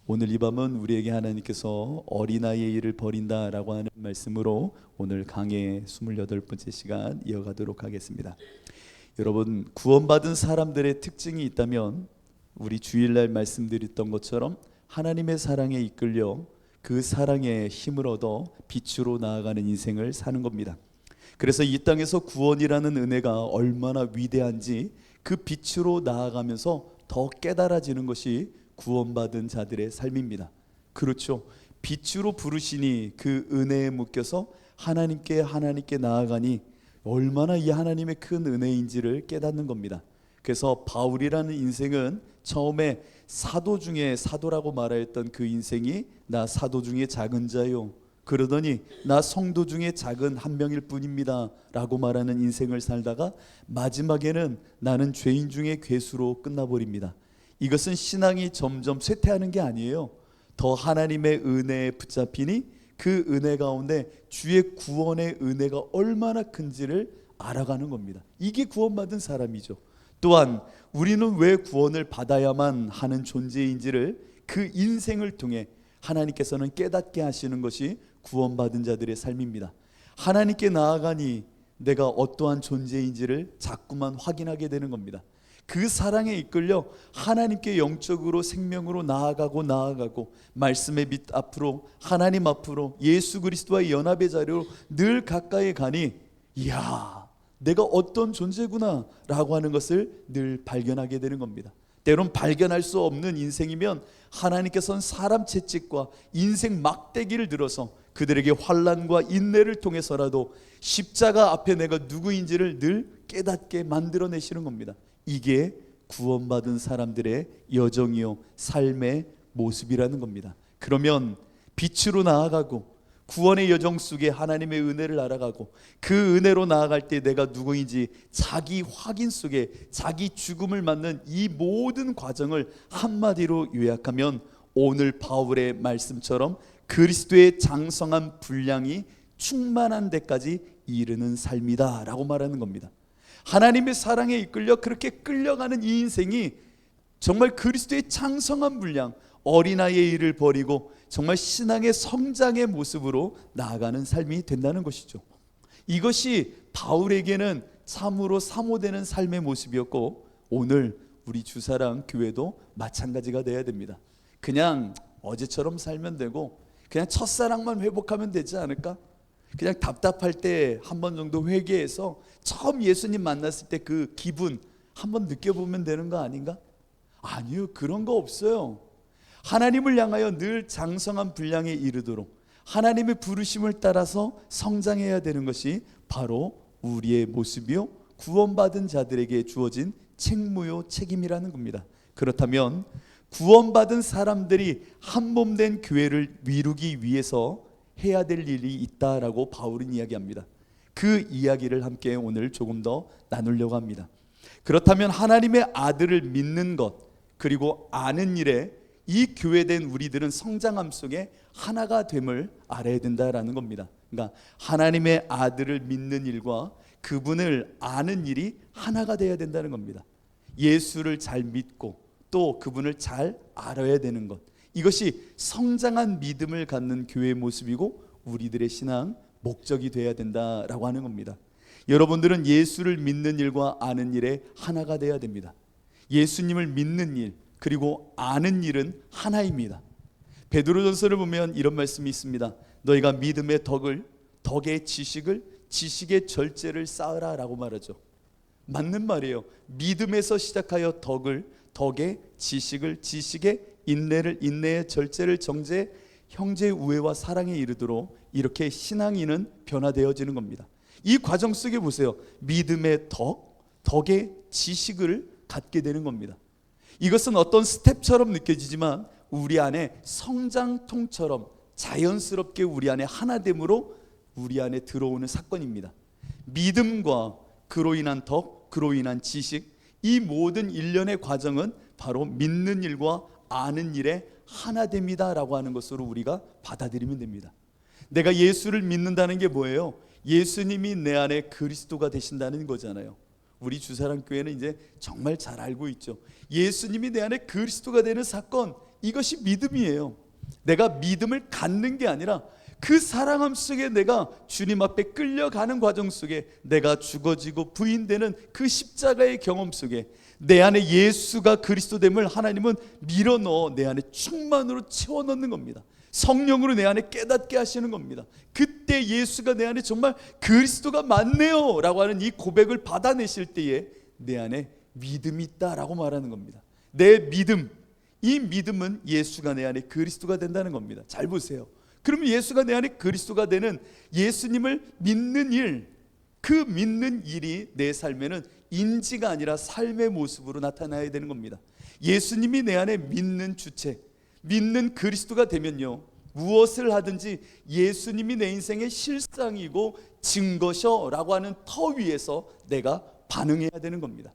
오늘 이 밤은 우리에게 하나님께서 어린아이의 일을 버린다라고 하는 말씀으로 오늘 강의 28번째 시간 이어가도록 하겠습니다. 여러분, 구원받은 사람들의 특징이 있다면 우리 주일날 말씀드렸던 것처럼 하나님의 사랑에 이끌려 그 사랑에 힘을 얻어 빛으로 나아가는 인생을 사는 겁니다. 그래서 이 땅에서 구원이라는 은혜가 얼마나 위대한지 그 빛으로 나아가면서 더 깨달아지는 것이 구원받은 자들의 삶입니다. 그렇죠. 빛으로 부르시니 그 은혜에 묶여서 하나님께 나아가니 얼마나 이 하나님의 큰 은혜인지를 깨닫는 겁니다. 그래서 바울이라는 인생은 처음에 사도 중에 사도라고 말하였던 그 인생이 나 사도 중에 작은 자요, 그러더니 나 성도 중에 작은 한 명일 뿐입니다 라고 말하는 인생을 살다가 마지막에는 나는 죄인 중에 괴수로 끝나버립니다. 이것은 신앙이 점점 쇠퇴하는 게 아니에요. 더 하나님의 은혜에 붙잡히니 그 은혜 가운데 주의 구원의 은혜가 얼마나 큰지를 알아가는 겁니다. 이게 구원받은 사람이죠. 또한 우리는 왜 구원을 받아야만 하는 존재인지를 그 인생을 통해 하나님께서는 깨닫게 하시는 것이 구원받은 자들의 삶입니다. 하나님께 나아가니 내가 어떠한 존재인지를 자꾸만 확인하게 되는 겁니다. 그 사랑에 이끌려 하나님께 영적으로 생명으로 나아가고 말씀의 빛 앞으로, 하나님 앞으로, 예수 그리스도와의 연합의 자리로 늘 가까이 가니 이야, 내가 어떤 존재구나 라고 하는 것을 늘 발견하게 되는 겁니다. 때론 발견할 수 없는 인생이면 하나님께서는 사람 채찍과 인생 막대기를 들어서 그들에게 환난과 인내를 통해서라도 십자가 앞에 내가 누구인지를 늘 깨닫게 만들어내시는 겁니다. 이게 구원받은 사람들의 여정이요, 삶의 모습이라는 겁니다. 그러면 빛으로 나아가고 구원의 여정 속에 하나님의 은혜를 알아가고 그 은혜로 나아갈 때 내가 누구인지 자기 확인 속에 자기 죽음을 맞는 이 모든 과정을 한마디로 요약하면 오늘 바울의 말씀처럼 그리스도의 장성한 분량이 충만한 데까지 이르는 삶이다 라고 말하는 겁니다. 하나님의 사랑에 이끌려 그렇게 끌려가는 이 인생이 정말 그리스도의 장성한 분량, 어린아이의 일을 버리고 정말 신앙의 성장의 모습으로 나아가는 삶이 된다는 것이죠. 이것이 바울에게는 참으로 사모되는 삶의 모습이었고 오늘 우리 주사랑 교회도 마찬가지가 돼야 됩니다. 그냥 어제처럼 살면 되고 그냥 첫사랑만 회복하면 되지 않을까? 그냥 답답할 때 한 번 정도 회개해서 처음 예수님 만났을 때 그 기분 한번 느껴보면 되는 거 아닌가? 아니요, 그런 거 없어요. 하나님을 향하여 늘 장성한 분량에 이르도록 하나님의 부르심을 따라서 성장해야 되는 것이 바로 우리의 모습이요, 구원받은 자들에게 주어진 책무요, 책임이라는 겁니다. 그렇다면 구원받은 사람들이 한 몸 된 교회를 이루기 위해서 해야 될 일이 있다라고 바울은 이야기합니다. 그 이야기를 함께 오늘 조금 더 나누려고 합니다. 그렇다면 하나님의 아들을 믿는 것 그리고 아는 일에 이 교회된 우리들은 성장함 속에 하나가 됨을 알아야 된다라는 겁니다. 그러니까 하나님의 아들을 믿는 일과 그분을 아는 일이 하나가 돼야 된다는 겁니다. 예수를 잘 믿고 또 그분을 잘 알아야 되는 것, 이것이 성장한 믿음을 갖는 교회의 모습이고 우리들의 신앙 목적이 되어야 된다라고 하는 겁니다. 여러분들은 예수를 믿는 일과 아는 일에 하나가 되어야 됩니다. 예수님을 믿는 일 그리고 아는 일은 하나입니다. 베드로전서를 보면 이런 말씀이 있습니다. 너희가 믿음의 덕의 지식의 절제를 쌓으라 라고 말하죠. 맞는 말이에요. 믿음에서 시작하여 덕의 지식의 인내의 절제를 정죄 형제의 우애와 사랑에 이르도록 이렇게 신앙인은 변화되어지는 겁니다. 이 과정 속에 보세요. 믿음의 덕의 지식을 갖게 되는 겁니다. 이것은 어떤 스텝처럼 느껴지지만 우리 안에 성장통처럼 자연스럽게 우리 안에 하나됨으로 우리 안에 들어오는 사건입니다. 믿음과 그로 인한 그로 인한 지식, 이 모든 일련의 과정은 바로 믿는 일과 아는 일에 하나됨이다라고 하는 것으로 우리가 받아들이면 됩니다. 내가 예수를 믿는다는 게 뭐예요? 예수님이 내 안에 그리스도가 되신다는 거잖아요. 우리 주사랑교회는 이제 정말 잘 알고 있죠. 예수님이 내 안에 그리스도가 되는 사건, 이것이 믿음이에요. 내가 믿음을 갖는 게 아니라 그 사랑함 속에 내가 주님 앞에 끌려가는 과정 속에 내가 죽어지고 부인되는 그 십자가의 경험 속에 내 안에 예수가 그리스도됨을 하나님은 밀어넣어 내 안에 충만으로 채워넣는 겁니다. 성령으로 내 안에 깨닫게 하시는 겁니다. 그때 예수가 내 안에 정말 그리스도가 맞네요 라고 하는 이 고백을 받아내실 때에 내 안에 믿음이 있다라고 말하는 겁니다. 내 믿음, 이 믿음은 예수가 내 안에 그리스도가 된다는 겁니다. 잘 보세요. 그러면 예수가 내 안에 그리스도가 되는 예수님을 믿는 일, 그 믿는 일이 내 삶에는 인지가 아니라 삶의 모습으로 나타나야 되는 겁니다. 예수님이 내 안에 믿는 주체, 믿는 그리스도가 되면요, 무엇을 하든지 예수님이 내 인생의 실상이고 증거셔 라고 하는 터 위에서 내가 반응해야 되는 겁니다.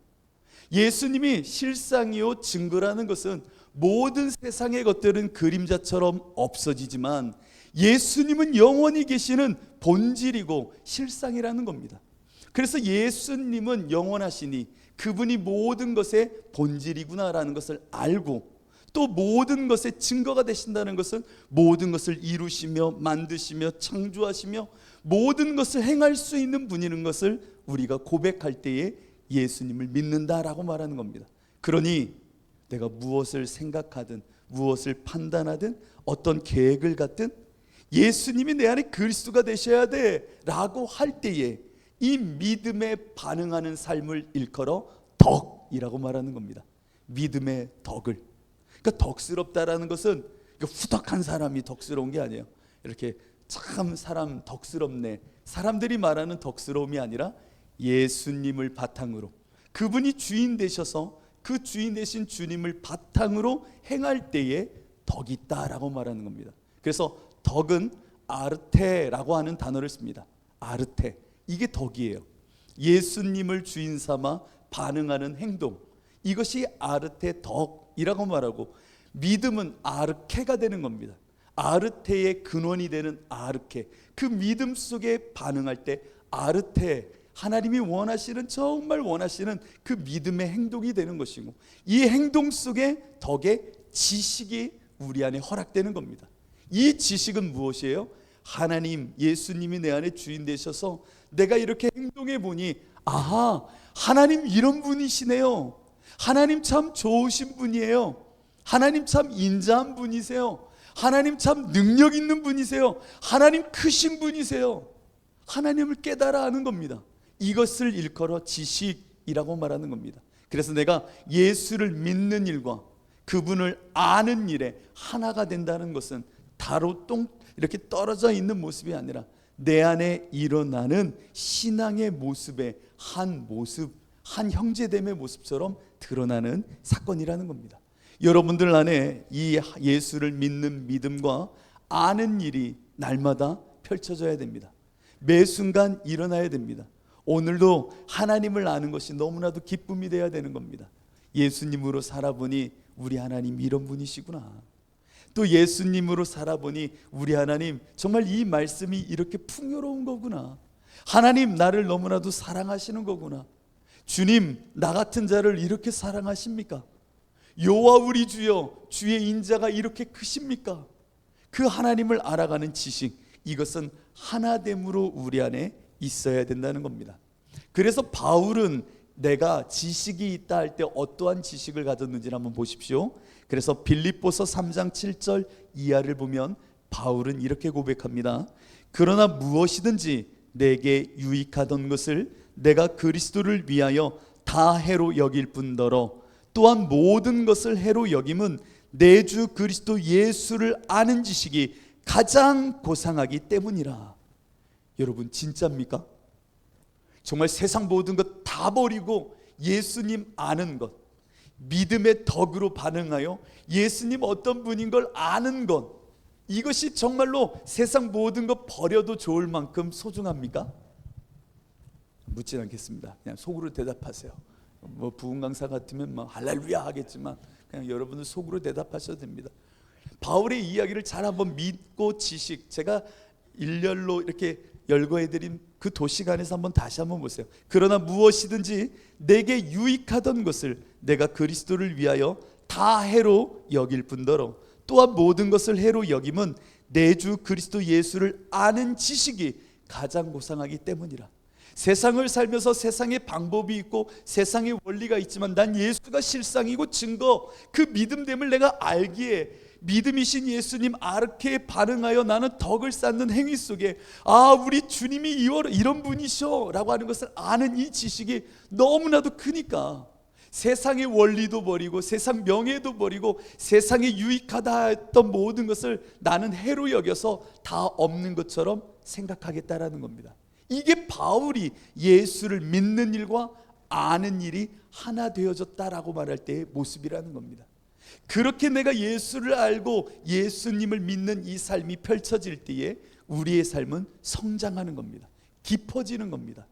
예수님이 실상이요 증거라는 것은 모든 세상의 것들은 그림자처럼 없어지지만 예수님은 영원히 계시는 본질이고 실상이라는 겁니다. 그래서 예수님은 영원하시니 그분이 모든 것의 본질이구나라는 것을 알고, 또 모든 것의 증거가 되신다는 것은 모든 것을 이루시며 만드시며 창조하시며 모든 것을 행할 수 있는 분이라는 것을 우리가 고백할 때에 예수님을 믿는다라고 말하는 겁니다. 그러니 내가 무엇을 생각하든 무엇을 판단하든 어떤 계획을 갖든 예수님이 내 안에 그리스도가 되셔야 돼 라고 할 때에 이 믿음에 반응하는 삶을 일컬어 덕이라고 말하는 겁니다. 믿음의 덕을. 그러니까 덕스럽다라는 것은 후덕한 사람이 덕스러운 게 아니에요. 이렇게 참 사람 덕스럽네, 사람들이 말하는 덕스러움이 아니라 예수님을 바탕으로, 그분이 주인 되셔서 그 주인 되신 주님을 바탕으로 행할 때에 덕이 있다라고 말하는 겁니다. 그래서 덕은 아르테라고 하는 단어를 씁니다. 아르테, 이게 덕이에요. 예수님을 주인 삼아 반응하는 행동, 이것이 아르테 덕이라고 말하고, 믿음은 아르케가 되는 겁니다. 아르테의 근원이 되는 아르케, 그 믿음 속에 반응할 때 아르테, 하나님이 원하시는, 정말 원하시는 그 믿음의 행동이 되는 것이고, 이 행동 속에 덕의 지식이 우리 안에 허락되는 겁니다. 이 지식은 무엇이에요? 하나님, 예수님이 내 안에 주인 되셔서 내가 이렇게 행동해 보니, 아하, 하나님 이런 분이시네요. 하나님 참 좋으신 분이에요. 하나님 참 인자한 분이세요. 하나님 참 능력 있는 분이세요. 하나님 크신 분이세요. 하나님을 깨달아 하는 겁니다. 이것을 일컬어 지식이라고 말하는 겁니다. 그래서 내가 예수를 믿는 일과 그분을 아는 일에 하나가 된다는 것은 다로 이렇게 떨어져 있는 모습이 아니라 내 안에 일어나는 신앙의 모습의 한 모습, 한 형제됨의 모습처럼 드러나는 사건이라는 겁니다. 여러분들 안에 이 예수를 믿는 믿음과 아는 일이 날마다 펼쳐져야 됩니다. 매 순간 일어나야 됩니다. 오늘도 하나님을 아는 것이 너무나도 기쁨이 되어야 되는 겁니다. 예수님으로 살아보니 우리 하나님 이런 분이시구나. 또 예수님으로 살아보니 우리 하나님 정말 이 말씀이 이렇게 풍요로운 거구나. 하나님 나를 너무나도 사랑하시는 거구나. 주님, 나 같은 자를 이렇게 사랑하십니까? 여호와 우리 주여, 주의 인자가 이렇게 크십니까? 그 하나님을 알아가는 지식, 이것은 하나됨으로 우리 안에 있어야 된다는 겁니다. 그래서 바울은 내가 지식이 있다 할 때 어떠한 지식을 가졌는지를 한번 보십시오. 그래서 빌립보서 3장 7절 이하를 보면 바울은 이렇게 고백합니다. 그러나 무엇이든지 내게 유익하던 것을 내가 그리스도를 위하여 다 해로 여길 뿐더러 또한 모든 것을 해로 여김은 내 주 그리스도 예수를 아는 지식이 가장 고상하기 때문이라. 여러분 진짜입니까? 정말 세상 모든 것 다 버리고 예수님 아는 것, 믿음의 덕으로 반응하여 예수님 어떤 분인 걸 아는 것, 이것이 정말로 세상 모든 것 버려도 좋을 만큼 소중합니까? 묻진 않겠습니다. 그냥 속으로 대답하세요. 뭐 부흥 강사 같으면 막 할렐루야 하겠지만 그냥 여러분은 속으로 대답하셔도 됩니다. 바울의 이야기를 잘 한번 믿고 지식, 제가 일렬로 이렇게 열거해드린 그 도시간에서 다시 한번 보세요. 그러나 무엇이든지 내게 유익하던 것을 내가 그리스도를 위하여 다 해로 여길 뿐더러 또한 모든 것을 해로 여김은 내 주 그리스도 예수를 아는 지식이 가장 고상하기 때문이라. 세상을 살면서 세상의 방법이 있고 세상의 원리가 있지만 난 예수가 실상이고 증거, 그 믿음됨을 내가 알기에 믿음이신 예수님 아르케에 반응하여 나는 덕을 쌓는 행위 속에 우리 주님이 이런 분이셔 라고 하는 것을 아는 이 지식이 너무나도 크니까 세상의 원리도 버리고 세상 명예도 버리고 세상에 유익하다 했던 모든 것을 나는 해로 여겨서 다 없는 것처럼 생각하겠다라는 겁니다. 이게 바울이 예수를 믿는 일과 아는 일이 하나 되어졌다라고 말할 때의 모습이라는 겁니다. 그렇게 내가 예수를 알고 예수님을 믿는 이 삶이 펼쳐질 때에 우리의 삶은 성장하는 겁니다. 깊어지는 겁니다.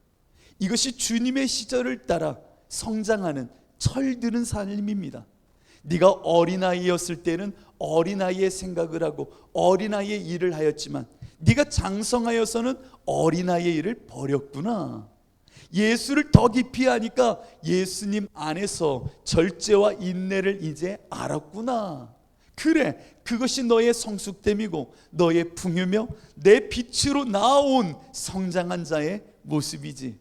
이것이 주님의 시절을 따라 성장하는 철드는 삶입니다. 네가 어린아이였을 때는 어린아이의 생각을 하고 어린아이의 일을 하였지만 네가 장성하여서는 어린아이의 일을 버렸구나. 예수를 더 깊이 하니까 예수님 안에서 절제와 인내를 이제 알았구나. 그래, 그것이 너의 성숙됨이고 너의 풍요며 내 빛으로 나온 성장한 자의 모습이지.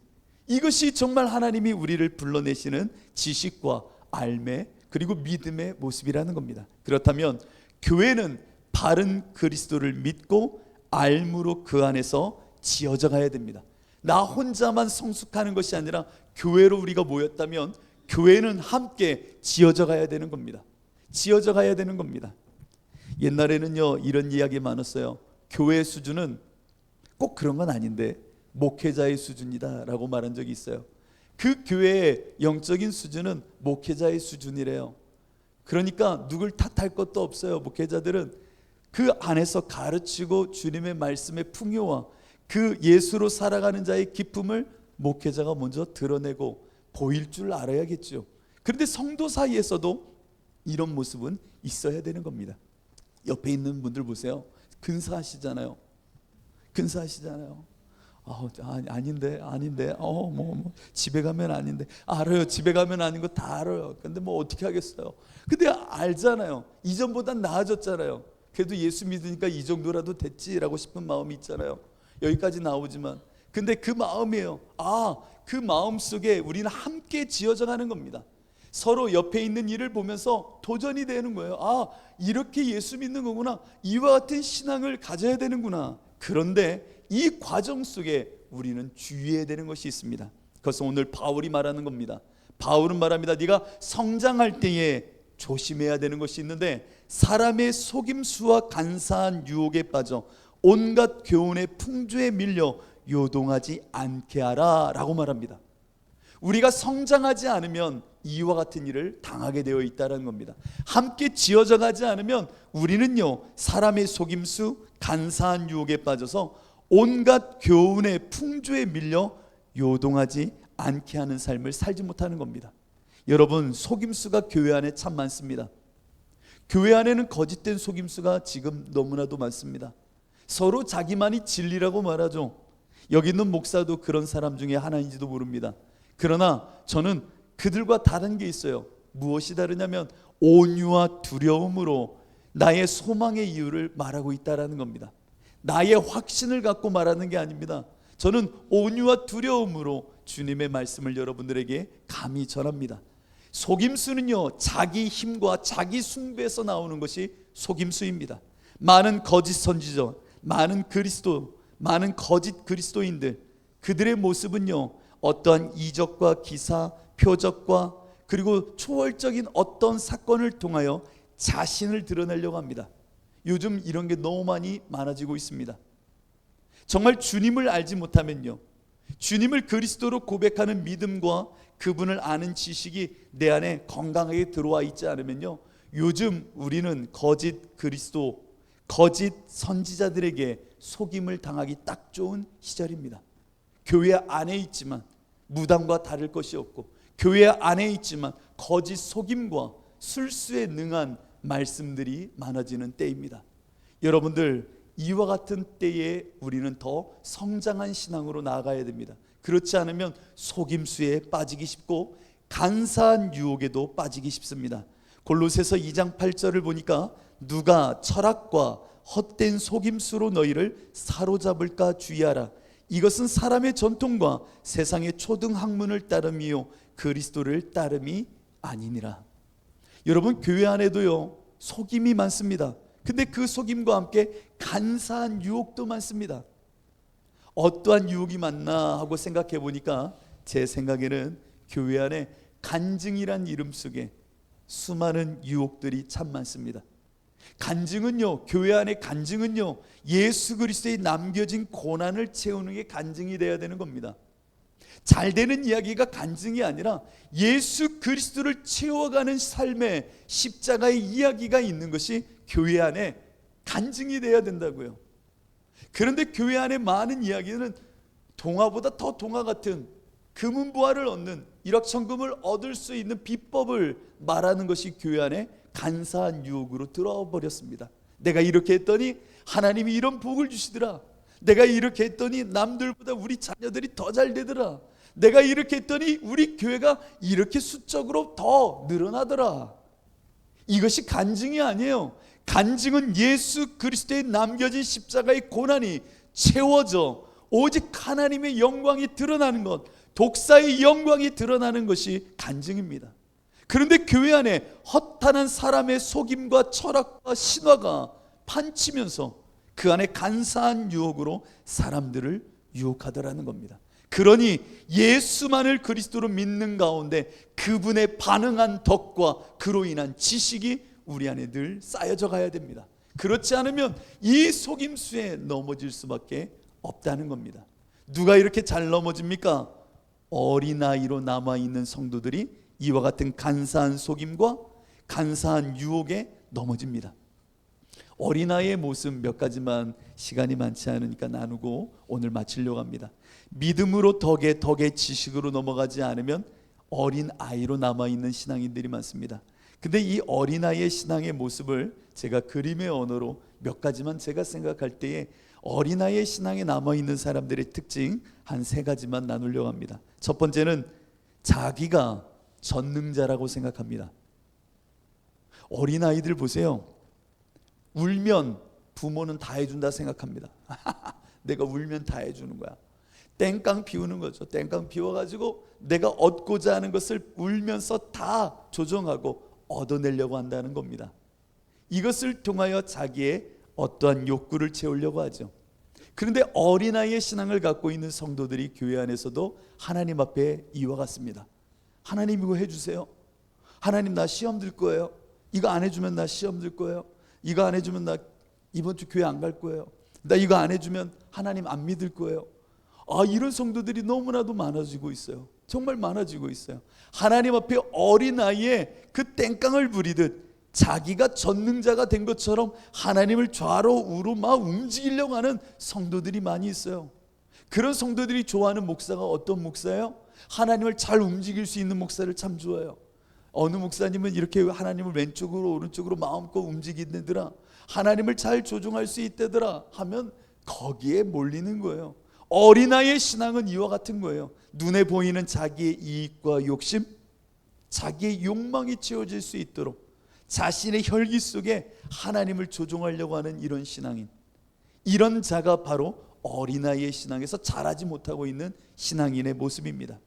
이것이 정말 하나님이 우리를 불러내시는 지식과 알매 그리고 믿음의 모습이라는 겁니다. 그렇다면 교회는 바른 그리스도를 믿고 알므로 그 안에서 지어져 가야 됩니다. 나 혼자만 성숙하는 것이 아니라 교회로 우리가 모였다면 교회는 함께 지어져 가야 되는 겁니다. 지어져 가야 되는 겁니다. 옛날에는요 이런 이야기 많았어요. 교회 수준은 꼭 그런 건 아닌데 목회자의 수준이다 라고 말한 적이 있어요. 그 교회의 영적인 수준은 목회자의 수준이래요. 그러니까 누굴 탓할 것도 없어요. 목회자들은 그 안에서 가르치고 주님의 말씀의 풍요와 그 예수로 살아가는 자의 기쁨을 목회자가 먼저 드러내고 보일 줄 알아야겠죠. 그런데 성도 사이에서도 이런 모습은 있어야 되는 겁니다. 옆에 있는 분들 보세요. 근사하시잖아요. 아닌데 집에 가면 아닌데. 알아요. 집에 가면 아닌 거 다 알아요. 근데 뭐 어떻게 하겠어요. 근데 알잖아요. 이전보단 나아졌잖아요. 그래도 예수 믿으니까 이 정도라도 됐지라고 싶은 마음이 있잖아요. 여기까지 나오지만 근데 그 마음이에요. 그 마음 속에 우리는 함께 지어져 가는 겁니다. 서로 옆에 있는 일을 보면서 도전이 되는 거예요. 이렇게 예수 믿는 거구나. 이와 같은 신앙을 가져야 되는구나. 그런데 이 과정 속에 우리는 주의해야 되는 것이 있습니다. 그래서 오늘 바울이 말하는 겁니다. 바울은 말합니다. 네가 성장할 때에 조심해야 되는 것이 있는데 사람의 속임수와 간사한 유혹에 빠져 온갖 교훈의 풍조에 밀려 요동하지 않게 하라 라고 말합니다. 우리가 성장하지 않으면 이와 같은 일을 당하게 되어 있다는 겁니다. 함께 지어져 가지 않으면 우리는요 사람의 속임수 간사한 유혹에 빠져서 온갖 교훈의 풍조에 밀려 요동하지 않게 하는 삶을 살지 못하는 겁니다. 여러분, 속임수가 교회 안에 참 많습니다. 교회 안에는 거짓된 속임수가 지금 너무나도 많습니다. 서로 자기만이 진리라고 말하죠. 여기 있는 목사도 그런 사람 중에 하나인지도 모릅니다. 그러나 저는 그들과 다른 게 있어요. 무엇이 다르냐면 온유와 두려움으로 나의 소망의 이유를 말하고 있다는 겁니다. 나의 확신을 갖고 말하는 게 아닙니다. 저는 온유와 두려움으로 주님의 말씀을 여러분들에게 감히 전합니다. 속임수는요 자기 힘과 자기 숭배에서 나오는 것이 속임수입니다. 많은 거짓 선지자, 많은 거짓 그리스도인들, 그들의 모습은요 어떠한 이적과 기사, 표적과 그리고 초월적인 어떤 사건을 통하여 자신을 드러내려고 합니다. 요즘 이런 게 너무 많이 많아지고 있습니다. 정말 주님을 알지 못하면요, 주님을 그리스도로 고백하는 믿음과 그분을 아는 지식이 내 안에 건강하게 들어와 있지 않으면요, 요즘 우리는 거짓 그리스도, 거짓 선지자들에게 속임을 당하기 딱 좋은 시절입니다. 교회 안에 있지만 무당과 다를 것이 없고, 교회 안에 있지만 거짓 속임과 술수에 능한 말씀들이 많아지는 때입니다. 여러분들, 이와 같은 때에 우리는 더 성장한 신앙으로 나아가야 됩니다. 그렇지 않으면 속임수에 빠지기 쉽고 간사한 유혹에도 빠지기 쉽습니다. 골로새서 2장 8절을 보니까 누가 철학과 헛된 속임수로 너희를 사로잡을까 주의하라. 이것은 사람의 전통과 세상의 초등학문을 따름이요 그리스도를 따름이 아니니라. 여러분, 교회 안에도요 속임이 많습니다. 근데 그 속임과 함께 간사한 유혹도 많습니다. 어떠한 유혹이 많나 하고 생각해 보니까 제 생각에는 교회 안에 간증이란 이름 속에 수많은 유혹들이 참 많습니다. 간증은요, 교회 안에 간증은요, 예수 그리스도의 남겨진 고난을 채우는 게 간증이 되어야 되는 겁니다. 잘 되는 이야기가 간증이 아니라 예수 그리스도를 채워가는 삶의 십자가의 이야기가 있는 것이 교회 안에 간증이 되어야 된다고요. 그런데 교회 안에 많은 이야기는 동화보다 더 동화 같은 금은보화를 얻는 일확천금을 얻을 수 있는 비법을 말하는 것이 교회 안에 간사한 유혹으로 들어버렸습니다. 내가 이렇게 했더니 하나님이 이런 복을 주시더라. 내가 이렇게 했더니 남들보다 우리 자녀들이 더 잘 되더라. 내가 이렇게 했더니 우리 교회가 이렇게 수적으로 더 늘어나더라. 이것이 간증이 아니에요. 간증은 예수 그리스도의 남겨진 십자가의 고난이 채워져 오직 하나님의 영광이 드러나는 것, 독사의 영광이 드러나는 것이 간증입니다. 그런데 교회 안에 허탄한 사람의 속임과 철학과 신화가 판치면서 그 안에 간사한 유혹으로 사람들을 유혹하더라는 겁니다. 그러니 예수만을 그리스도로 믿는 가운데 그분의 반응한 덕과 그로 인한 지식이 우리 안에 늘 쌓여져 가야 됩니다. 그렇지 않으면 이 속임수에 넘어질 수밖에 없다는 겁니다. 누가 이렇게 잘 넘어집니까? 어린아이로 남아있는 성도들이 이와 같은 간사한 속임과 간사한 유혹에 넘어집니다. 어린아이의 모습 몇 가지만 시간이 많지 않으니까 나누고 오늘 마치려고 합니다. 믿음으로 덕에 지식으로 넘어가지 않으면 어린아이로 남아있는 신앙인들이 많습니다. 근데 이 어린아이의 신앙의 모습을 제가 그림의 언어로 몇 가지만 제가 생각할 때에 어린아이의 신앙에 남아있는 사람들의 특징 한 세 가지만 나누려고 합니다. 첫 번째는 자기가 전능자라고 생각합니다. 어린아이들 보세요. 울면 부모는 다 해준다 생각합니다. 내가 울면 다 해주는 거야. 땡깡 피우는 거죠. 땡깡 피워가지고 내가 얻고자 하는 것을 울면서 다 조정하고 얻어내려고 한다는 겁니다. 이것을 통하여 자기의 어떠한 욕구를 채우려고 하죠. 그런데 어린아이의 신앙을 갖고 있는 성도들이 교회 안에서도 하나님 앞에 이와 같습니다. 하나님 이거 해주세요. 하나님 나 시험 들 거예요. 이거 안 해주면 나 시험 들 거예요. 이거 안 해주면 나 이번 주 교회 안 갈 거예요. 나 이거 안 해주면 하나님 안 믿을 거예요. 이런 성도들이 너무나도 많아지고 있어요. 정말 많아지고 있어요. 하나님 앞에 어린아이의 그 땡깡을 부리듯 자기가 전능자가 된 것처럼 하나님을 좌로 우로 막 움직이려고 하는 성도들이 많이 있어요. 그런 성도들이 좋아하는 목사가 어떤 목사예요? 하나님을 잘 움직일 수 있는 목사를 참 좋아해요. 어느 목사님은 이렇게 하나님을 왼쪽으로 오른쪽으로 마음껏 움직이더라, 하나님을 잘 조종할 수 있다더라 하면 거기에 몰리는 거예요. 어린아이의 신앙은 이와 같은 거예요. 눈에 보이는 자기의 이익과 욕심, 자기의 욕망이 채워질 수 있도록 자신의 혈기 속에 하나님을 조종하려고 하는 이런 신앙인, 이런 자가 바로 어린아이의 신앙에서 자라지 못하고 있는 신앙인의 모습입니다.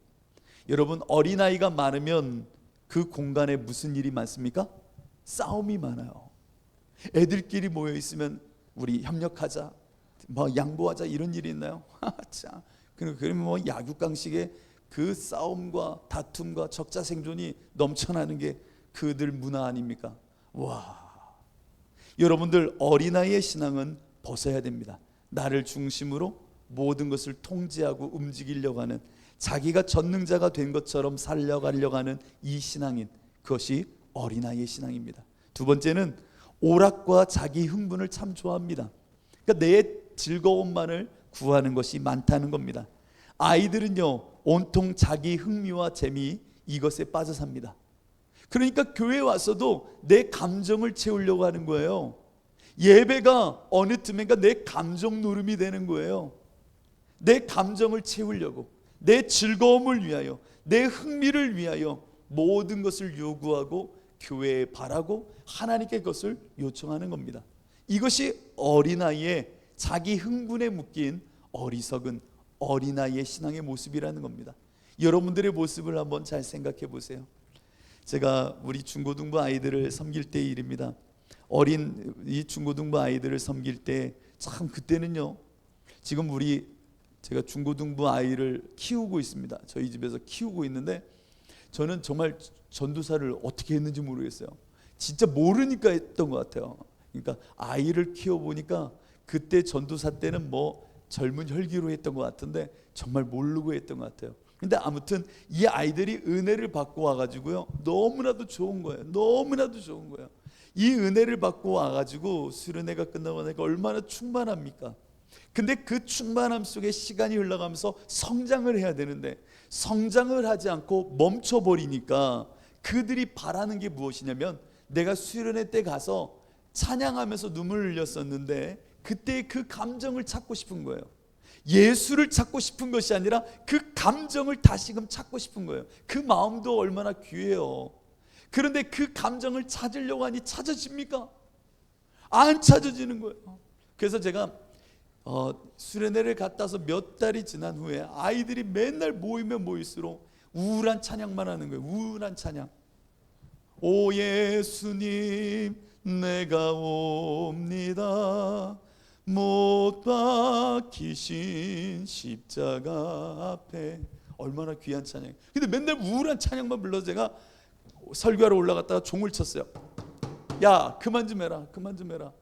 여러분, 어린아이가 많으면 그 공간에 무슨 일이 많습니까? 싸움이 많아요. 애들끼리 모여 있으면 우리 협력하자, 뭐 양보하자 이런 일이 있나요? 자, 그러면 뭐 약육강식의 그 싸움과 다툼과 적자 생존이 넘쳐나는 게 그들 문화 아닙니까? 와, 여러분들 어린아이의 신앙은 벗어야 됩니다. 나를 중심으로 모든 것을 통제하고 움직이려고 하는, 자기가 전능자가 된 것처럼 살려가려고 하는 이 신앙인, 그것이 어린아이의 신앙입니다. 두 번째는 오락과 자기 흥분을 참 좋아합니다. 그러니까 내 즐거움만을 구하는 것이 많다는 겁니다. 아이들은요 온통 자기 흥미와 재미 이것에 빠져 삽니다. 그러니까 교회에 와서도 내 감정을 채우려고 하는 거예요. 예배가 어느 틈인가 내 감정 노름이 되는 거예요. 내 감정을 채우려고, 내 즐거움을 위하여, 내 흥미를 위하여 모든 것을 요구하고 교회에 바라고 하나님께 그것을 요청하는 겁니다. 이것이 어린아이의 자기 흥분에 묶인 어리석은 어린아이의 신앙의 모습이라는 겁니다. 여러분들의 모습을 한번 잘 생각해 보세요. 제가 우리 중고등부 아이들을 섬길 때의 일입니다. 어린 이 중고등부 아이들을 섬길 때 참 그때는요, 지금 제가 중고등부 아이를 키우고 있습니다. 저희 집에서 키우고 있는데 저는 정말 전도사를 어떻게 했는지 모르겠어요. 진짜 모르니까 했던 것 같아요. 그러니까 아이를 키워보니까 그때 전도사 때는 뭐 젊은 혈기로 했던 것 같은데 정말 모르고 했던 것 같아요. 근데 아무튼 이 아이들이 은혜를 받고 와가지고요, 너무나도 좋은 거예요. 너무나도 좋은 거예요. 이 은혜를 받고 와가지고 수련회가 끝나고 나니까 얼마나 충만합니까? 근데 그 충만함 속에 시간이 흘러가면서 성장을 해야 되는데 성장을 하지 않고 멈춰버리니까 그들이 바라는 게 무엇이냐면, 내가 수련회 때 가서 찬양하면서 눈물을 흘렸었는데 그때 그 감정을 찾고 싶은 거예요. 예수를 찾고 싶은 것이 아니라 그 감정을 다시금 찾고 싶은 거예요. 그 마음도 얼마나 귀해요. 그런데 그 감정을 찾으려고 하니 찾아집니까? 안 찾아지는 거예요. 그래서 제가 수련회를 갔다 와서 몇 달이 지난 후에 아이들이 맨날 모이면 모일수록 우울한 찬양만 하는 거예요. 우울한 찬양. 오 예수님 내가 옵니다. 못 박히신 십자가 앞에. 얼마나 귀한 찬양. 근데 맨날 우울한 찬양만 불러서 제가 설교하러 올라갔다가 종을 쳤어요. 야 그만 좀 해라, 그만 좀 해라.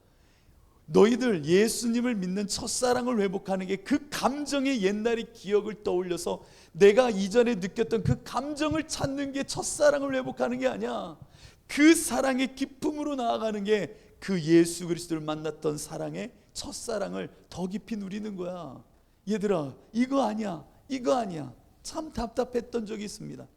너희들 예수님을 믿는 첫사랑을 회복하는 게 그 감정의 옛날의 기억을 떠올려서 내가 이전에 느꼈던 그 감정을 찾는 게 첫사랑을 회복하는 게 아니야. 그 사랑의 기쁨으로 나아가는 게 그 예수 그리스도를 만났던 사랑의 첫사랑을 더 깊이 누리는 거야. 얘들아 이거 아니야, 이거 아니야. 참 답답했던 적이 있습니다.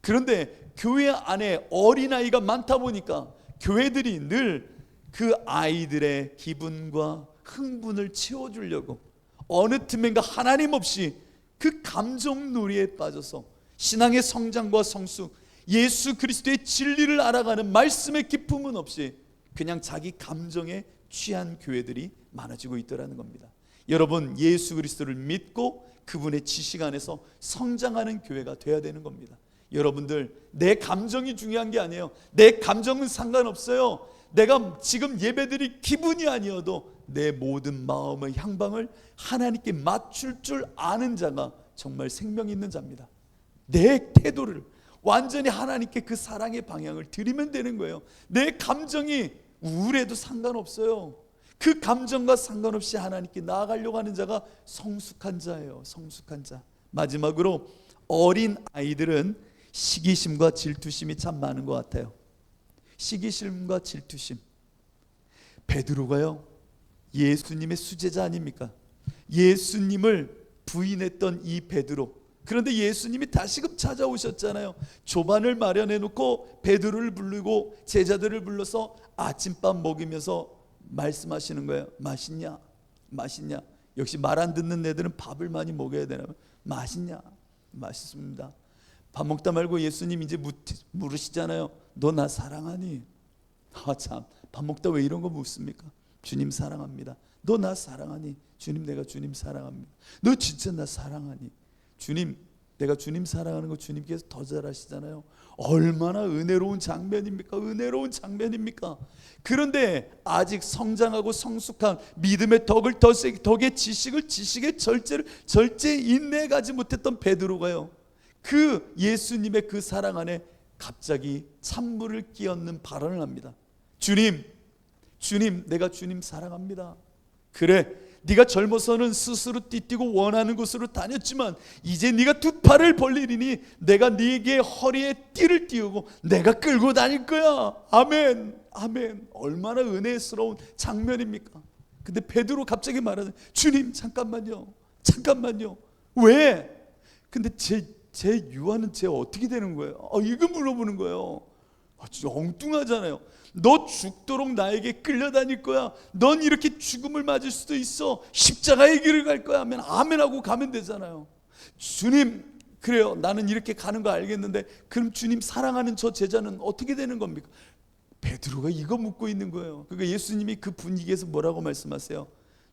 그런데 교회 안에 어린아이가 많다 보니까 교회들이 늘 그 아이들의 기분과 흥분을 채워주려고 어느 틈엔가 하나님 없이 그 감정놀이에 빠져서 신앙의 성장과 성숙, 예수 그리스도의 진리를 알아가는 말씀의 기쁨은 없이 그냥 자기 감정에 취한 교회들이 많아지고 있더라는 겁니다. 여러분 예수 그리스도를 믿고 그분의 지식 안에서 성장하는 교회가 되어야 되는 겁니다. 여러분들 내 감정이 중요한 게 아니에요. 내 감정은 상관없어요. 내가 지금 예배드릴 기분이 아니어도 내 모든 마음의 향방을 하나님께 맞출 줄 아는 자가 정말 생명 있는 자입니다. 내 태도를 완전히 하나님께 그 사랑의 방향을 드리면 되는 거예요. 내 감정이 우울해도 상관없어요. 그 감정과 상관없이 하나님께 나아가려고 하는 자가 성숙한 자예요. 성숙한 자. 마지막으로 어린 아이들은 시기심과 질투심이 참 많은 것 같아요. 시기심과 질투심. 베드로가요 예수님의 수제자 아닙니까? 예수님을 부인했던 이 베드로. 그런데 예수님이 다시금 찾아오셨잖아요. 조반을 마련해 놓고 베드로를 부르고 제자들을 불러서 아침밥 먹이면서 말씀하시는 거예요. 맛있냐? 맛있냐? 역시 말 안 듣는 애들은 밥을 많이 먹여야 되나? 맛있냐? 맛있습니다. 밥 먹다 말고 예수님 이제 물으시잖아요. 너 나 사랑하니? 참, 밥 먹다 왜 이런 거 묻습니까? 주님 사랑합니다. 너 나 사랑하니? 주님 내가 주님 사랑합니다. 너 진짜 나 사랑하니? 주님 내가 주님 사랑하는 거 주님께서 더 잘 아시잖아요. 얼마나 은혜로운 장면입니까? 은혜로운 장면입니까? 그런데 아직 성장하고 성숙한 믿음의 덕의 지식의 절제 인내가지 못했던 베드로가요 그 예수님의 그 사랑 안에 갑자기 찬물을 끼얹는 발언을 합니다. 주님 내가 주님 사랑합니다. 그래 네가 젊어서는 스스로 띠뛰고 원하는 곳으로 다녔지만 이제 네가 두 팔을 벌리리니 내가 네게 허리에 띠를 띄우고 내가 끌고 다닐 거야. 아멘 아멘. 얼마나 은혜스러운 장면입니까? 근데 베드로 갑자기 말하는 주님 잠깐만요. 왜? 근데 제 유아는 어떻게 되는 거예요? 이거 물어보는 거예요. 진짜 엉뚱하잖아요. 너 죽도록 나에게 끌려다닐 거야. 넌 이렇게 죽음을 맞을 수도 있어. 십자가의 길을 갈 거야 하면 아멘하고 가면 되잖아요. 주님 그래요, 나는 이렇게 가는 거 알겠는데 그럼 주님 사랑하는 저 제자는 어떻게 되는 겁니까? 베드로가 이거 묻고 있는 거예요. 그러니까 예수님이 그 분위기에서 뭐라고 말씀하세요?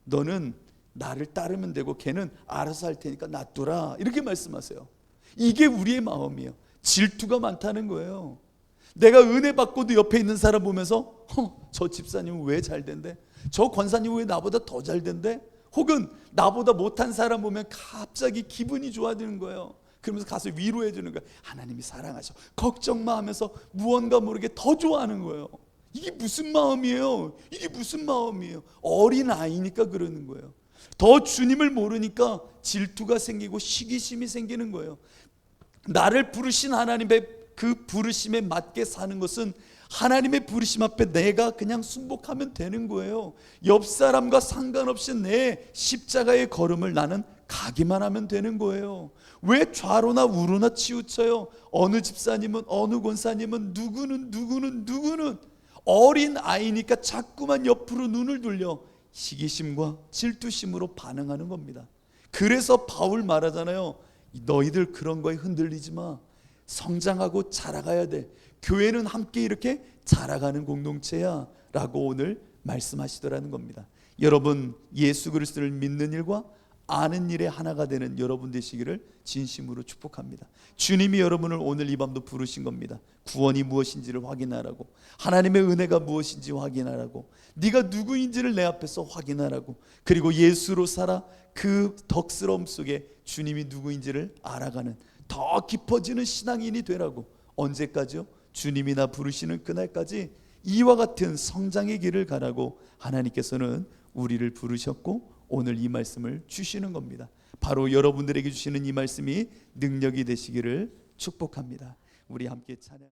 너는 나를 따르면 되고 걔는 알아서 할 테니까 놔두라, 이렇게 말씀하세요. 이게 우리의 마음이에요. 질투가 많다는 거예요. 내가 은혜 받고도 옆에 있는 사람 보면서 저 집사님은 왜 잘 된대? 저 권사님은 왜 나보다 더 잘 된대? 혹은 나보다 못한 사람 보면 갑자기 기분이 좋아지는 거예요. 그러면서 가서 위로해 주는 거예요. 하나님이 사랑하셔, 걱정 마 하면서 무언가 모르게 더 좋아하는 거예요. 이게 무슨 마음이에요? 이게 무슨 마음이에요? 어린 아이니까 그러는 거예요. 더 주님을 모르니까 질투가 생기고 시기심이 생기는 거예요. 나를 부르신 하나님의 그 부르심에 맞게 사는 것은 하나님의 부르심 앞에 내가 그냥 순복하면 되는 거예요. 옆 사람과 상관없이 내 십자가의 걸음을 나는 가기만 하면 되는 거예요. 왜 좌로나 우로나 치우쳐요? 어느 집사님은, 어느 권사님은, 누구는 어린 아이니까 자꾸만 옆으로 눈을 돌려 시기심과 질투심으로 반응하는 겁니다. 그래서 바울 말하잖아요. 너희들 그런 거에 흔들리지 마. 성장하고 자라가야 돼. 교회는 함께 이렇게 자라가는 공동체야 라고 오늘 말씀하시더라는 겁니다. 여러분, 예수 그리스도를 믿는 일과 아는 일에 하나가 되는 여러분 되시기를 진심으로 축복합니다. 주님이 여러분을 오늘 이 밤도 부르신 겁니다. 구원이 무엇인지를 확인하라고, 하나님의 은혜가 무엇인지 확인하라고, 네가 누구인지를 내 앞에서 확인하라고, 그리고 예수로 살아 그 덕스러움 속에 주님이 누구인지를 알아가는 더 깊어지는 신앙인이 되라고. 언제까지요? 주님이 나 부르시는 그날까지 이와 같은 성장의 길을 가라고 하나님께서는 우리를 부르셨고 오늘 이 말씀을 주시는 겁니다. 바로 여러분들에게 주시는 이 말씀이 능력이 되시기를 축복합니다. 우리 함께 찬양.